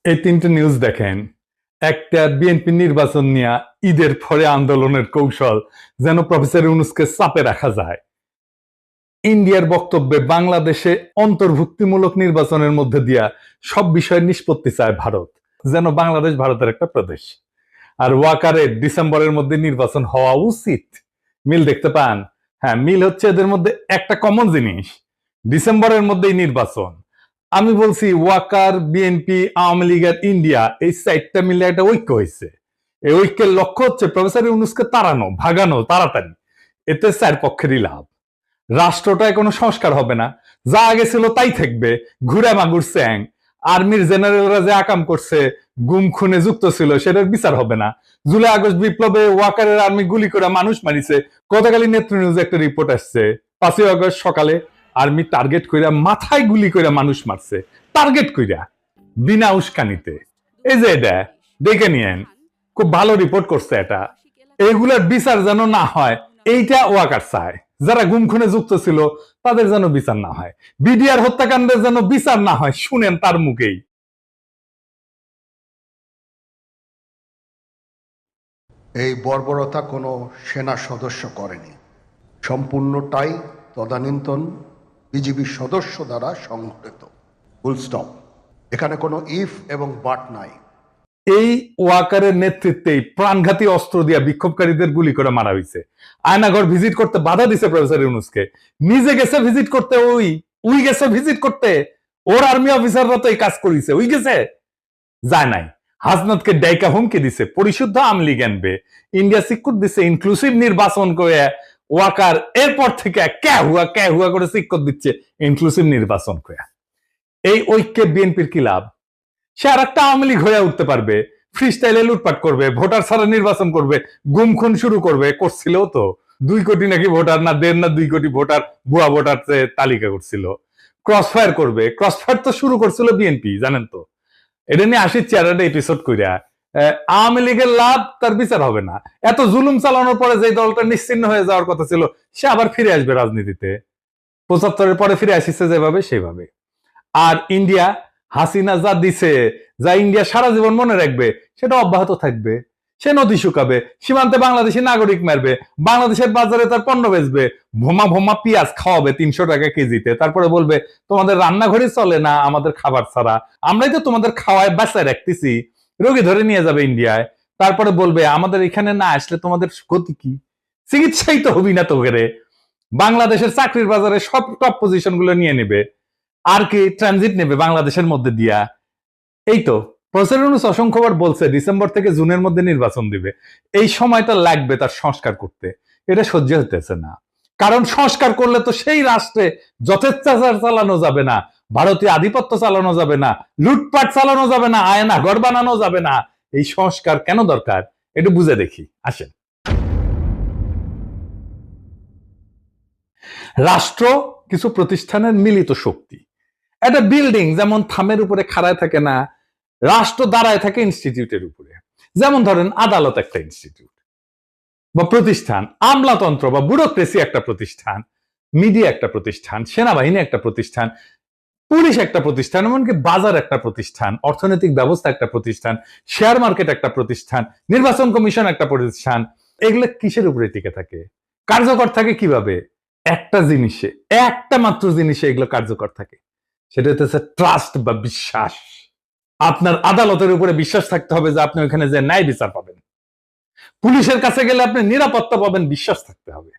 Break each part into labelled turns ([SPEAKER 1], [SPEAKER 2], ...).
[SPEAKER 1] এই তিনটে নিউজ দেখেন। একটা, বিএনপি নির্বাচন নিয়ে ঈদের পরে আন্দোলনের কৌশল যেন প্রফেসর ইউনূসকে চাপে রাখা যায়। ইন্ডিয়ার বক্তব্যে বাংলাদেশে অন্তর্ভুক্তিমূলক নির্বাচনের মধ্যে দিয়া সব বিষয়ের নিষ্পত্তি চায় ভারত, যেন বাংলাদেশ ভারতের একটা প্রদেশ। আর ওয়াকারের ডিসেম্বরের মধ্যে নির্বাচন হওয়া উচিত। মিল দেখতে পান? হ্যাঁ, মিল হচ্ছে এদের মধ্যে একটা কমন জিনিস, ডিসেম্বরের মধ্যেই নির্বাচন। আমি বলছি ওয়াকার, বিএনপি, আওয়ামী লীগ আর ইন্ডিয়া, এই সাইডটা মিলে একটা ঐক্য হয়েছে। এই ঐক্যের লক্ষ্য হচ্ছে প্রফেসর ইউনূসকে তাড়ানো, ভাগানো তাড়াতাড়ি। এতে চার পক্ষেরই লাভ। রাষ্ট্রটায় কোনো সংস্কার হবে না, যা আগে ছিল তাই থাকবে, ঘুরে মাগুর স্যাং। আর্মির জেনারেলরা যে আকাম করছে, গুম খুনে যুক্ত ছিল, সেটার বিচার হবে না। জুলাই আগস্ট বিপ্লবে ওয়াকারের আর্মি গুলি করে মানুষ মারিছে। গতকালই নেত্র নিউজে একটা রিপোর্ট আসছে, 5ই আগস্ট সকালে আর্মি টার্গেট কইরা মাথায় গুলি কইরা মানুষ মারছে, টার্গেট কইরা, বিনা উস্কানিতে। এই যে এটা দেখে নিয়েন, খুব ভালো রিপোর্ট করছে এটা। এইগুলার বিচার যেন না হয়, এইটা ওয়াকার চায়। যারা গুম খুনে যুক্ত ছিল তাদের যেন বিচার না হয়, বিডিআর হত্যাকাণ্ডের যেন বিচার না হয়, শুনেন তার মুখেই।
[SPEAKER 2] এই বর্বরতা কোনো সেনা সদস্য করেনি, সম্পূর্ণটাই তদানীন্তন বিজিবি সদস্য দ্বারা সংঘটিত। Full stop. এখানে কোনো ইফ এবং বাট নাই।
[SPEAKER 1] এই ওয়াকারের নেতৃত্বেই প্রাণঘাতী অস্ত্র দিয়া বিক্ষোভকারীদের গুলি করে মারা হয়েছে। আয়নাঘর ভিজিট করতে বাধা দিছে প্রফেসর ইউনূসকে। নিজে গেছে ভিজিট করতে, উই গেছে ভিজিট করতে। ওর আর্মি অফিসাররা তো এই কাজ করেছে, উই গেছে, যায় নাই। হাসনাতকে ডাইকা হুমকি দিছে পরিশুদ্ধ আওয়ামী লীগ আনবে, ইন্ডিয়া সিকুট দিছে ইনক্লুসিভ নির্বাচন করে। ওয়াকার এরপর থেকে কে হুয়া করে সিকুট দিচ্ছে ইনক্লুসিভ নির্বাচন করে। এই ঐক্যে বিএনপির কি লাভ? সে আর একটা আওয়ামী লীগ হয়ে উঠতে পারবে, ফ্রি স্টাইলে লুটপাট করবে, ভোটার ছাড়া নির্বাচন করবে, গুম খুন শুরু করবে। করছিল তো 2 কোটি নাকি ভোটার, না 1.5 না 2 কোটি ভোটার ভুয়া ভোটার তালিকা করছিল। ক্রসফায়ার করবে, ক্রসফায়ার তো শুরু করছিল বিএনপি, জানেন তো। এটা নিয়ে আসি চেয়ারটা এপিসোড কইরা। আওয়ামী লীগের লাভ, তার বিচার হবে না। এত জুলুম চালানোর পরে যে দলটা নিশ্চিন্ন হয়ে যাওয়ার কথা ছিল, সে আবার ফিরে আসবে রাজনীতিতে। 75-এর পরে ফিরে আসিছে যেভাবে সেভাবে। আর ইন্ডিয়া, হাসিনা যা দিছে, যা ইন্ডিয়া সারা জীবন মনে রাখবে, সেটা অব্যাহত থাকবে। সে নদী শুকাবে, সীমান্তে বাংলাদেশি নাগরিক মারবে, বাংলাদেশের বাজারে তার পণ্য বেচবে, ভোমা ভোমা পেঁয়াজ খাওয়াবে 300 টাকা কেজিতে। তারপরে বলবে তোমাদের রান্নাঘরে চলে না আমাদের খাবার ছাড়া, আমরাই তো তোমাদের খাওয়ায় বাঁচায় রাখতেছি। রোগী ধরে নিয়ে যাবে ইন্ডিয়ায়। তারপরে বলবে আমাদের এখানে না আসলে তোমাদের গতি কি? চিকিৎসাই তো হবি না তোকে। বাংলাদেশের চাকরির বাজারে সব টপ পজিশন গুলো নিয়ে নেবে। আর কি ট্রানজিট নেবে বাংলাদেশের মধ্যে দিয়া। এই তো প্রফেসর ইউনূস অসংখ্যবার বলছে ডিসেম্বর থেকে জুনের মধ্যে নির্বাচন দিবে। এই সময়টা লাগবে তার সংস্কার করতে, এটা সহ্য হতেছে না। কারণ সংস্কার করলে তো সেই রাষ্ট্রে যথেচ্ছাচার চালানো যাবে না, ভারতীয় আধিপত্য চালানো যাবে না, লুটপাট চালানো যাবে না, আয়না ঘর বানানো যাবে না। এই সংস্কার কেন দরকার একটু বুঝে দেখি, আসেন। রাষ্ট্র কিছু প্রতিষ্ঠানের মিলিত শক্তি। একটা বিল্ডিং যেমন থামের উপরে খাড়ায় থাকে না, রাষ্ট্র দাঁড়ায় থাকে ইনস্টিটিউটের উপরে। যেমন ধরেন আদালত একটা ইনস্টিটিউট বা প্রতিষ্ঠান, আমলাতন্ত্র বা ব্যুরোক্রেসি একটা প্রতিষ্ঠান, মিডিয়া একটা প্রতিষ্ঠান, সেনাবাহিনী একটা প্রতিষ্ঠান, পুলিশ একটা প্রতিষ্ঠান, এমনকি বাজার একটা প্রতিষ্ঠান, অর্থনৈতিক ব্যবস্থা একটা প্রতিষ্ঠান, শেয়ার মার্কেট একটা প্রতিষ্ঠান, নির্বাচন কমিশন একটা প্রতিষ্ঠান। এগুলো কিসের উপরে টিকে থাকে, কার্যকর থাকে কিভাবে? একটা জিনিসে, একটা মাত্র জিনিসে এগুলো কার্যকর থাকে, সেটা হচ্ছে ট্রাস্ট বা বিশ্বাস। আপনার আদালতের উপরে বিশ্বাস থাকতে হবে যে আপনি ওখানে যে ন্যায় বিচার পাবেন। পুলিশের কাছে গেলে আপনি নিরাপত্তা পাবেন, বিশ্বাস থাকতে হবে।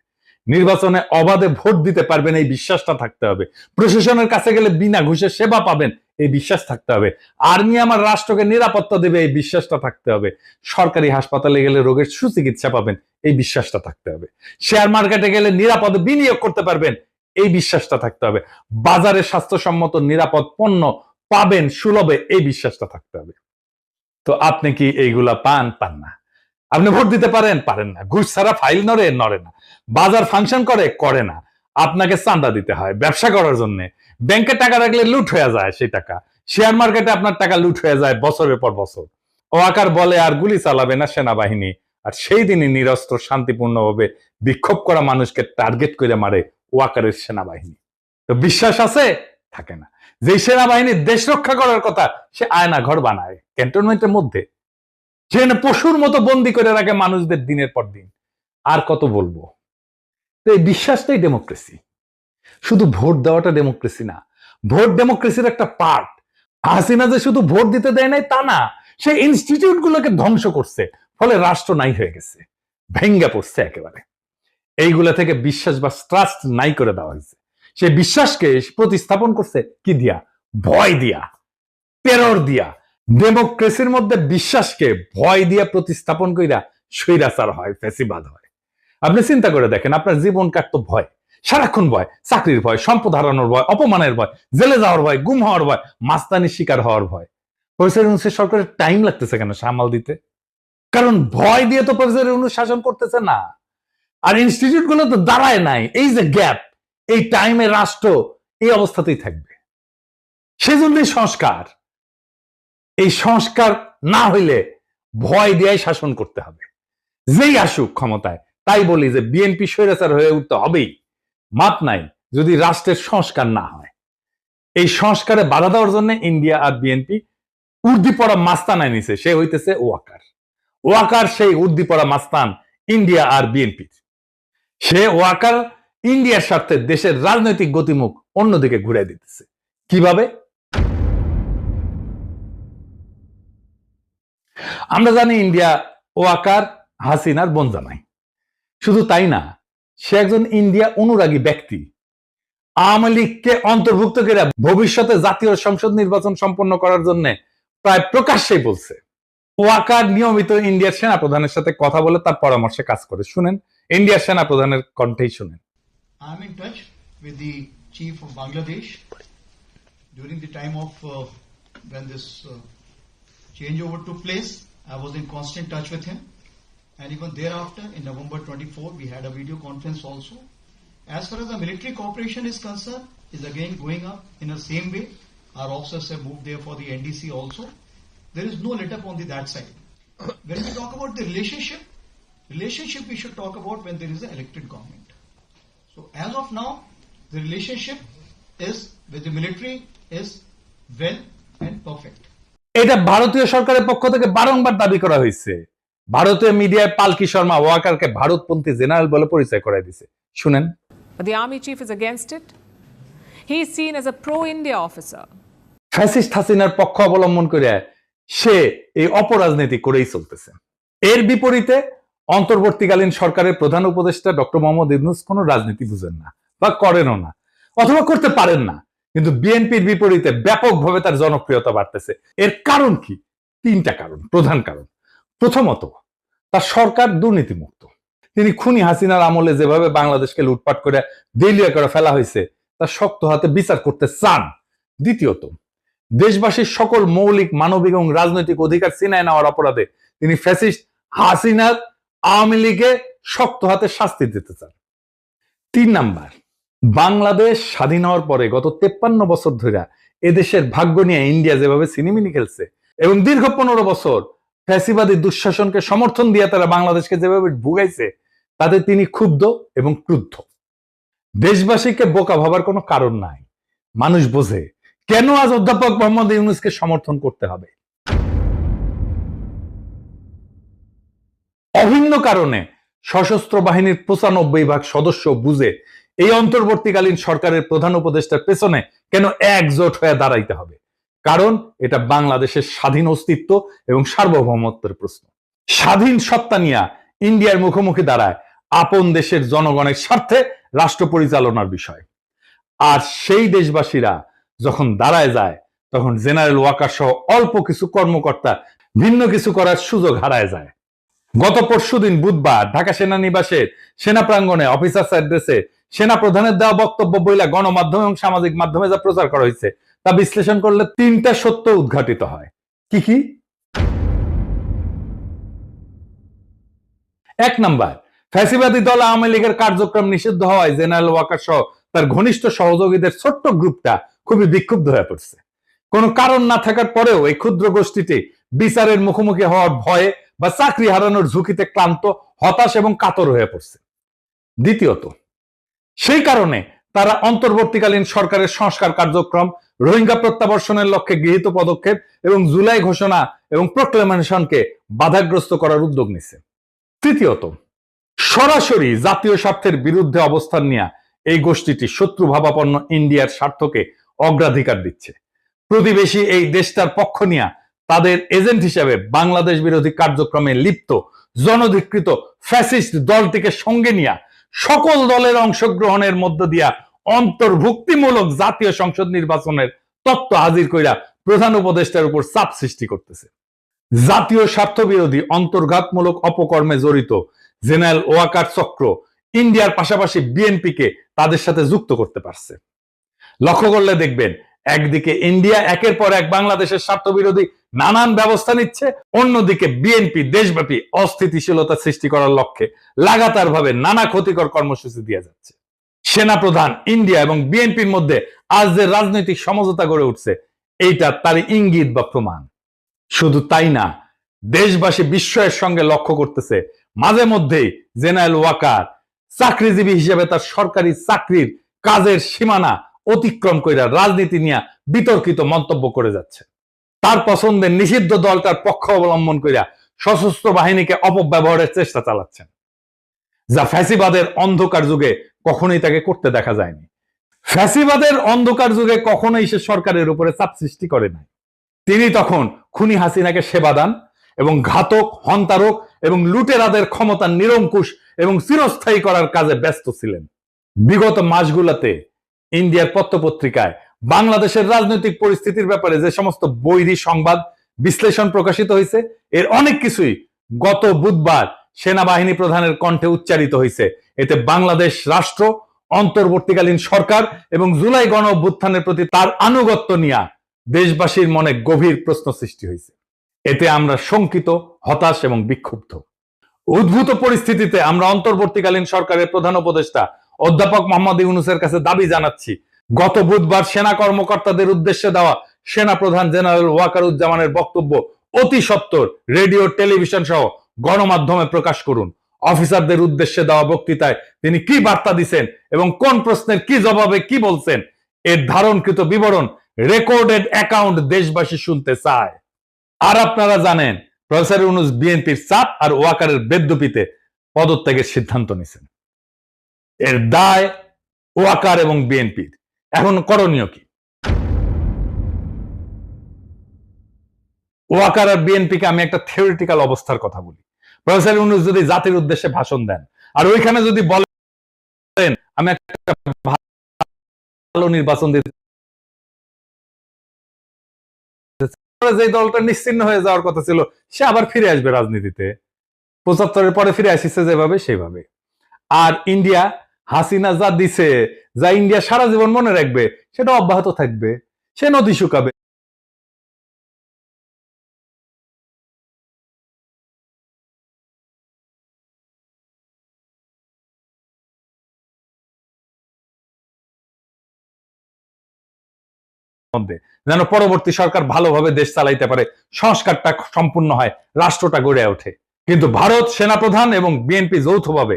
[SPEAKER 1] নির্বাচনে অবাধে ভোট দিতে পারবেন, এই বিশ্বাসটা থাকতে হবে। প্রশাসনের কাছে গেলে বিনা ঘুষে সেবা পাবেন, এই বিশ্বাস থাকতে হবে। আর্মি আমার রাষ্ট্রকে নিরাপত্তা দেবে, এই বিশ্বাসটা থাকতে হবে। সরকারি হাসপাতালে গেলে রোগের সুচিকিৎসা পাবেন, এই বিশ্বাসটা থাকতে হবে। শেয়ার মার্কেটে গেলে নিরাপদে বিনিয়োগ করতে পারবেন, এই বিশ্বাসটা থাকতে হবে। বাজারে স্বাস্থ্যসম্মত নিরাপদ পণ্য পাবেন সুলভে, এই বিশ্বাসটা থাকতে হবে। তো আপনি কি এইগুলা পান? পান না। আপনি ভোট দিতে পারেন না। ঘুষ ছাড়া ফাইল নড়ে না। বাজার ফাংশন করে না। আপনাকে চাঁদা দিতে হয় ব্যবসা করার জন্য। ব্যাংকে টাকা রাখলে লুট হয়ে যায় সেই টাকা। শেয়ার মার্কেটে আপনার টাকা লুট হয়ে যায় বছরের পর বছর। ওয়াকার বলে আর গুলি চালাবে না সেনাবাহিনী, আর সেই দিনই নিরস্ত্র শান্তিপূর্ণভাবে বিক্ষোভ করা মানুষকে টার্গেট করে মারে ওয়াকারের সেনাবাহিনী। তো বিশ্বাস আছে, থাকে না। যে সেনাবাহিনীর দেশ রক্ষা করার কথা সে আয়না ঘর বানায় ক্যান্টনমেন্টের মধ্যে, যেখানে পশুর মতো বন্দি করে রাখে মানুষদের দিনের পর দিন। আর কত বলবো? তো এই বিশ্বাসটাই ডেমোক্রেসি। শুধু ভোট দেওয়াটা ডেমোক্রেসি না, ভোট ডেমোক্রেসির একটা পার্ট। হাসিনা যে শুধু ভোট দিতে দেয় নাই তা না, সে ইনস্টিটিউট গুলোকে ধ্বংস করছে, ফলে রাষ্ট্র নাই হয়ে গেছে, ভেঙ্গে পড়ছে একেবারে। এইগুলা থেকে বিশ্বাস বা ট্রাস্ট নাই করে দেওয়া হয়েছে। সে বিশ্বাসকে প্রতিস্থাপন করছে কি দিয়া? ভয় দিয়া, টেরর দিয়া। ডেমোক্রেসির মধ্যে বিশ্বাসকে ভয় দিয়া প্রতিস্থাপন কইরা স্বৈরাচার হয়, ফ্যাসিবাদ হয়। আপনি চিন্তা করে দেখেন, আপনার জীবন কাটতো ভয়, সারাক্ষণ ভয়, চাকরির ভয়, সম্পদ হারানোর ভয়, অপমানের ভয়, জেলে যাওয়ার ভয়, গুম হওয়ার ভয়, মাস্তানির শিকার হওয়ার ভয়। প্রফেসর ইউনূসের সরকারের টাইম লাগতেছে কেন সামাল দিতে? কারণ ভয় দিয়ে তো প্রফেসর ইউনূস শাসন করতেছে না, আর ইনস্টিটিউট গুলো তো দাঁড়ায় নাই। এই যে গ্যাপ, এই টাইমে রাষ্ট্র এই অবস্থাতেই থাকবে। সেজন্যই সংস্কার। এই সংস্কার না হইলে ভয় দিয়ে শাসন করতে হবে, যেই আসুক ক্ষমতায়। তাই বলি যে বিএনপি স্বৈরাচার হয়ে উঠতে হবেই, মাপ নাই যদি রাষ্ট্রের সংস্কার না হয়। এই সংস্কারে বাধা দেওয়ার জন্য ইন্ডিয়া আর বিএনপি উর্দি পড়া মাস্তান আনিছে, সে হইতেছে ওয়াকার। ওয়াকার সেই উর্দি পড়া মাস্তান ইন্ডিয়া আর বিএনপির। সে ওয়াকার ইন্ডিয়ার স্বার্থে দেশের রাজনৈতিক গতিমুখ অন্যদিকে ঘুরে দিতেছে। কিভাবে? আমরা জানি ইন্ডিয়া ওয়াকার হাসিনার বনজামাই। শুধু তাই না, সে একজন ইন্ডিয়া অনুরাগী ব্যক্তি। আওয়ামী লীগকে অন্তর্ভুক্ত করে ভবিষ্যতে জাতীয় সংসদ নির্বাচন সম্পন্ন করার জন্য প্রায় প্রকাশ্যেই বলছে। ওয়াকার নিয়মিত ইন্ডিয়ার সেনা প্রধানের সাথে কথা বলে তার পরামর্শে কাজ করে। শুনেন ইন্ডিয়ার সেনা প্রধানের কণ্ঠেই শুনেন।
[SPEAKER 3] I am in touch with the chief of Bangladesh during the time of when this changeover took place. I was in constant touch with him, and even thereafter, in November 24, we had a video conference also. As far as the military cooperation is concerned, is again going up in the same way. Our officers have moved there for the NDC also. There is no let up on that side. When we talk about the relationship we should talk about when there is an elected government. So as of now, the relationship is with the military is well and perfect.
[SPEAKER 1] এটা ভারতীয় সরকারের পক্ষ থেকে বারংবার দাবি করা হয়েছে। ভারতীয় মিডিয়ায় পালকি শর্মা ওয়াকারকে ভারতপন্থী জেনারেল বলে পরিচয় করাই দিছে। শুনেন।
[SPEAKER 4] But the army chief is against it. He is seen as a pro-India officer.
[SPEAKER 1] Fascist হাসিনার পক্ষ অবলম্বন করে সে এই অপরাজনীতি করেই চলতেছে। এর বিপরীতে অন্তর্বর্তীকালীন সরকারের প্রধান উপদেষ্টা ডক্টর মোহাম্মদ ইউনূস কোনো রাজনীতি বুঝেন না বা করেনও না, অথবা করতে পারেন না। কিন্তু বিএনপির বিপরীতে ব্যাপকভাবে তার জনপ্রিয়তা বাড়তেছে। এর কারণ কি? তিনটা কারণ, প্রধান কারণ। প্রথমত, তার সরকার দুর্নীতিমুক্ত। তিনি খুনি হাসিনার আমলে যেভাবে বাংলাদেশকে লুটপাট করে দেউলিয়া করে ফেলা হয়েছে তা শক্ত হাতে বিচার করতে চান। দ্বিতীয়ত, দেশবাসীর সকল মৌলিক মানবিক এবং রাজনৈতিক অধিকার ছিনায় নেওয়ার অপরাধে তিনি ফ্যাসিস্ট হাসিনার আওয়ামী লীগে শক্ত হাতে শাস্তি দিতে চান। 3 নাম্বার, বাংলাদেশ স্বাধীন হওয়ার পরে গত 53 বছর ধরে এদেশের ভাগ্য নিয়ে ইন্ডিয়া যেভাবে সিনেমিনি খেলছে এবং দীর্ঘ 15 বছর ফ্যাসিবাদী দুঃশাসনকে সমর্থন দিয়ে তারা বাংলাদেশকে যেভাবে ভুগাইছে, তাতে তিনি ক্ষুব্ধ এবং ক্রুদ্ধ। দেশবাসীকে বোকা ভাবার কোনো কারণ নাই। মানুষ বোঝে কেন আজ অধ্যাপক মোহাম্মদ ইউনূসকে সমর্থন করতে হবে। অভিন্ন কারণে সশস্ত্র বাহিনীর 95% সদস্য বুঝে এই অন্তর্বর্তীকালীন সরকারের প্রধান উপদেষ্টার পেছনে কেন একজোট হয়ে দাঁড়াইতে হবে। কারণ এটা বাংলাদেশের স্বাধীন অস্তিত্ব এবং সার্বভৌমত্বের প্রশ্ন। স্বাধীন সত্তা নিয়ে ইন্ডিয়ার মুখোমুখি দাঁড়ায় আপন দেশের জনগণের স্বার্থে রাষ্ট্র পরিচালনার বিষয়। আর সেই দেশবাসীরা যখন দাঁড়ায় যায়, তখন জেনারেল ওয়াকার সহ অল্প কিছু কর্মকর্তা ভিন্ন কিছু করার সুযোগ হারায় যায়। গত পরশুদিন বুধবার ঢাকা সেনানিবাসের সেনা প্রাঙ্গণে অফিসার্স অ্যাড্রেসে সেনা প্রধানের দেওয়া বক্তব্য বইলা গণমাধ্যম এবং সামাজিক মাধ্যমে যা প্রচার করা হয়েছে তা বিশ্লেষণ করলে 3টা সত্য উদ্ঘাটিত হয়। কি কি? 1 নাম্বার, ফ্যাসিবাদী দল আওয়ামী লীগের কার্যক্রম নিষিদ্ধ হওয়ায় জেনারেল ওয়াকার সহ তার ঘনিষ্ঠ সহযোগীদের ছোট্ট গ্রুপটা খুবই বিক্ষুব্ধ হয়ে পড়ছে। কোনো কারণ না থাকার পরেও এই ক্ষুদ্র গোষ্ঠীটি বিচারের মুখোমুখি হওয়ার ভয়ে বা চাকরি হারানোর ঝুঁকিতে ক্লান্ত, হতাশ এবং কাতর হয়ে পড়ছে। দ্বিতীয়ত, সেই কারণে তারা অন্তর্বর্তীকালীন সরকারের সংস্কার কার্যক্রম, রোহিঙ্গা প্রত্যাবর্ষণের লক্ষ্যে গৃহীত পদক্ষেপ এবং জুলাই ঘোষণা এবং প্রক্লেমেশনকে বাধাগ্রস্ত করার উদ্যোগ নিচ্ছে। তৃতীয়ত, সরাসরি জাতীয় স্বার্থের বিরুদ্ধে অবস্থান নিয়ে এই গোষ্ঠীটি শত্রুভাবাপন্ন ইন্ডিয়ার স্বার্থকে অগ্রাধিকার দিচ্ছে। প্রতিবেশী এই দেশটার পক্ষ নিয়ে তাদের এজেন্ট হিসেবে বাংলাদেশ বিরোধী কার্যক্রমে লিপ্ত জনধিকৃত ফ্যাসিস্ট দলটিকে সঙ্গে নিয়ে সকল দলের অংশগ্রহণের মধ্য দিয়া অন্তর্ভুক্তিমূলক জাতীয় সংসদ নির্বাচনের তত্ত্ব হাজির কইরা প্রধান উপদেষ্টার উপর চাপ সৃষ্টি করতেছে। জাতীয় স্বার্থ বিরোধী অন্তর্ঘাতমূলক অপকর্মে জড়িত জেনারেল ওয়াকার চক্র ইন্ডিয়ার পাশাপাশি বিএনপিকে তাদের সাথে যুক্ত করতে পারছে। লক্ষ্য করলে দেখবেন, একদিকে ইন্ডিয়া একের পর এক বাংলাদেশের স্বার্থ বিরোধী নানান ব্যবস্থা নিচ্ছে, অন্যদিকে বিএনপি দেশব্যাপী অস্থিতিশীলতা সৃষ্টি করার লক্ষ্যে লাগাতার ভাবে নানা ক্ষতিকর কর্মসূচি দিয়ে যাচ্ছে। সেনাপ্রধান, ইন্ডিয়া এবং বিএনপির মধ্যে আজ যে রাজনৈতিক সমঝোতা গড়ে উঠছে, এইটা তার ইঙ্গিত বা প্রমাণ। শুধু তাই না, দেশবাসী বিস্ময়ের সঙ্গে লক্ষ্য করতেছে মাঝে মধ্যেই জেনারেল ওয়াকার চাকরিজীবী হিসেবে তার সরকারি চাকরির কাজের সীমানা অতিক্রম করে রাজনীতি নিয়ে বিতর্কিত মন্তব্য করে যাচ্ছে। তার পছন্দের নিষিদ্ধ দলটার পক্ষ অবলম্বন করে সশস্ত্র বাহিনীকে অপব্যবহারের চেষ্টা চালাচ্ছেন, যা ফ্যাসিবাদের অন্ধকার যুগে কখনোই তাকে করতে দেখা যায়নি। ফ্যাসিবাদের অন্ধকার যুগে কখনোই সে সরকারের উপরে চাপ সৃষ্টি করে নাই। তিনি তখন খুনি হাসিনাকে সেবা দান এবং ঘাতক, হন্তারক এবং লুটেরাদের ক্ষমতা নিরঙ্কুশ এবং চিরস্থায়ী করার কাজে ব্যস্ত ছিলেন। বিগত মাসগুলোতে ইন্ডিয়ার পত্রপত্রিকায় বাংলাদেশের রাজনৈতিক পরিস্থিতির ব্যাপারে যে সমস্ত বৈরী সংবাদ বিশ্লেষণ প্রকাশিত হয়েছে, এর অনেক কিছুই গত বুধবার সেনাবাহিনী প্রধানের কণ্ঠে উচ্চারিত হয়েছে। এতে বাংলাদেশ রাষ্ট্র, অন্তর্বর্তীকালীন সরকার এবং জুলাই গণ অভ্যুত্থানের প্রতি তার আনুগত্য নিয়ে দেশবাসীর মনে গভীর প্রশ্ন সৃষ্টি হয়েছে। এতে আমরা শঙ্কিত, হতাশ এবং বিক্ষুব্ধ। উদ্ভূত পরিস্থিতিতে আমরা অন্তর্বর্তীকালীন সরকারের প্রধান উপদেষ্টা অধ্যাপক মোহাম্মদ ইউনূসের কাছে দাবি জানাচ্ছি, গত বুধবার সেনা কর্মকর্তাদের উদ্দেশ্যে দেওয়া সেনা প্রধান জেনারেল ওয়াকারুজ্জামানের বক্তব্য অতি সত্বর রেডিও, টেলিভিশন সহ গণমাধ্যমে প্রকাশ করুন। অফিসারদের উদ্দেশ্যে দেওয়া বক্তৃতায় তিনি কি বার্তা দিচ্ছেন এবং কোন প্রশ্নের কি জবাবে কি বলছেন, এর ধারণকৃত বিবরণ, রেকর্ডেড অ্যাকাউন্ট দেশবাসী শুনতে চায়। আর আপনারা জানেন, প্রফেসর ইউনূস বিএনপির চাপ আর ওয়াকারের বেদ্যুপিতে পদত্যাগের সিদ্ধান্ত নিয়েছেন। এর দায় ওয়াকার এবং বিএনপির। এখন করণীয় কি? ওয়াকার আর বিএনপিকে আমি একটা থিওরিটিক্যাল অবস্থার কথা বলি। প্রফেসর ইউনূস যদি জাতির উদ্দেশ্যে ভাষণ দেন আর ওইখানে যদি বলেন আমি একটা ভালো নির্বাচন দিতে, যে দলটা নিশ্চিহ্ন হয়ে যাওয়ার কথা ছিল সে আবার ফিরে আসবে রাজনীতিতে। ৭৫-এর পরে ফিরে আসিছে যেভাবে সেভাবে। আর ইন্ডিয়া, হাসিনা যা দিছে, যা ইন্ডিয়া সারা জীবন মনে রাখবে, সেটা অব্যাহত থাকবে। সে নদী শুকাবে, যেন পরবর্তী সরকার ভালোভাবে দেশ চালাইতে পারে, সংস্কারটা সম্পূর্ণ হয়, রাষ্ট্রটা গড়ে ওঠে। কিন্তু ভারত, সেনাপ্রধান এবং বিএনপি যৌথভাবে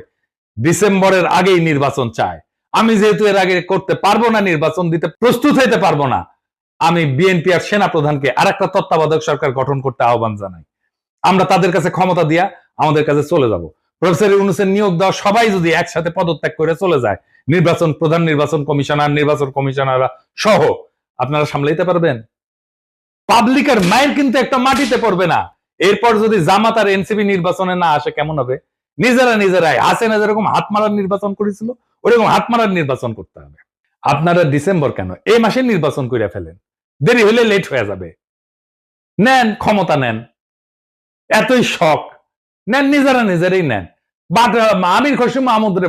[SPEAKER 1] ডিসেম্বরের আগেই নির্বাচন চায়। আমি যেহেতু এর আগে করতে পারবো না, নির্বাচন দিতে প্রস্তুত হইতে পারবো না, আমি বিএনপি আর সেনাপ্রধানকে আর একটা তত্ত্বাবধায়ক সরকার গঠন করতে আহ্বান জানাই। আমরা তাদের কাছে ক্ষমতা দিয়া আমাদের কাছে চলে যাব। প্রফেসর ইউনূসের নিয়োগ দেওয়া সবাই যদি একসাথে পদত্যাগ করে চলে যায়, নির্বাচন প্রধান, নির্বাচন কমিশনার, নির্বাচন কমিশনাররা সহ, আপনারা সামলাইতে পারবেন? পাবলিকের মাইন্ড কিন্তু একটা মাটিতে পড়বে না। এরপর যদি জামাত আর এনসিপি নির্বাচনে না আসে কেমন হবে? নিজেরাই হাসিনা যেরকম হাত মারার নির্বাচন করেছিল, ওরকম হাত মারার নির্বাচন করতে হবে। আপনারা ডিসেম্বর কেন, এই মাসে নির্বাচন করে ফেলেন, দেরি হলে লেট হয়ে যাবে। নেন, ক্ষমতা নেন, এতই শখ নেন, নিজেরাই নেন। বাট আমির খসরু মাহমুদের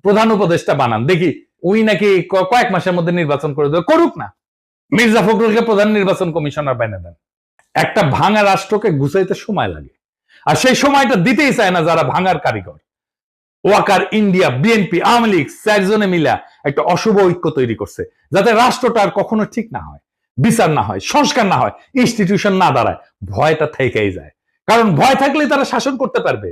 [SPEAKER 1] প্রধান উপদেষ্টা বানান, দেখি উনি নাকি কয়েক মাসের মধ্যে নির্বাচন করে দেবে, করুক না। মির্জা ফখরুলকে প্রধান নির্বাচন কমিশনার বানিয়ে দেন। একটা ভাঙা রাষ্ট্রকে গুছাইতে সময় লাগে, আর সেই সময়টা দিতেই চায় না যারা ভাঙার কারিগর। ওয়াকার, ইন্ডিয়া, বিএনপি, আওয়ামী লীগ 4 জনে মিলা একটা অশুভ ঐক্য তৈরি করছে, যাতে রাষ্ট্রটা আর কখনো ঠিক না হয়, বিচার না হয়, সংস্কার না হয়, ইনস্টিটিউশন না দাঁড়ায়। ভয়টা থেকেই যায়, কারণ ভয় থাকলেই তারা শাসন করতে পারবে।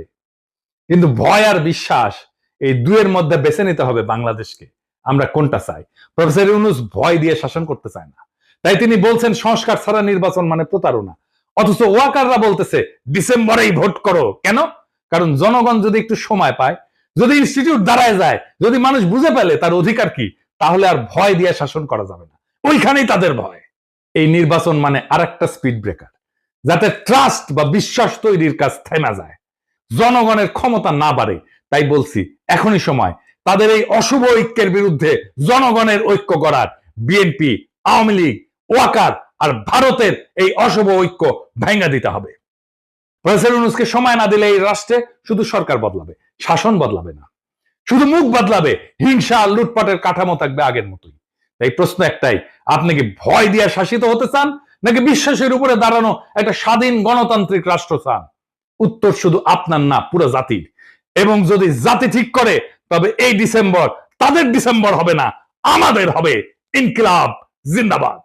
[SPEAKER 1] কিন্তু ভয় আর বিশ্বাস, এই দুয়ের মধ্যে বেছে নিতে হবে বাংলাদেশকে। আমরা কোনটা চাই? প্রফেসর ইউনূস ভয় দিয়ে শাসন করতে চায় না, তাই তিনি বলছেন সংস্কার ছাড়া নির্বাচন মানে প্রতারণা। অথচ ওয়াকাররা বলতেছে ডিসেম্বরেই ভোট করো। কেন? কারণ জনগণ যদি একটু সময় পায়, যদি ইনস্টিটিউট দাঁড়ায় যায়, যদি মানুষ বুঝে ফেলে তার অধিকার কি, তাহলে আর ভয় দিয়ে শাসন করা যাবে না। ওইখানেই তাদের ভয়। এই নির্বাচন মানে আরেকটা স্পিড ব্রেকার, যাতে ট্রাস্ট বা বিশ্বাস তৈরির কাজ থেমে যায়, জনগণের ক্ষমতা না বাড়ে। তাই বলছি এখনই সময় তাদের এই অশুভ ঐক্যের বিরুদ্ধে জনগণের ঐক্য গড়ার। বিএনপি, আওয়ামী লীগ, ওয়াকার আর ভারতের এই অশুভ ঐক্য ভেঙে দিতে হবে। প্রফেসর ইউনূসকে সময় না দিলে এই রাষ্ট্রে শুধু সরকার বদলাবে, শাসন বদলাবে না। শুধু মুখ বদলাবে, হিংসা আর লুটপাটের কাঠামো থাকবে আগের মতোই। তাই প্রশ্ন একটাই, আপনি কি ভয় দিয়ে শাসিত হতে চান, নাকি বিশ্বাসের উপরে দাঁড়ানো একটা স্বাধীন গণতান্ত্রিক রাষ্ট্র চান? উত্তর শুধু আপনার না, পুরো জাতির। এবং যদি জাতি ঠিক করে, তবে এই ডিসেম্বর তাদের ডিসেম্বর হবে না, আমাদের হবে। ইনকিলাব জিন্দাবাদ।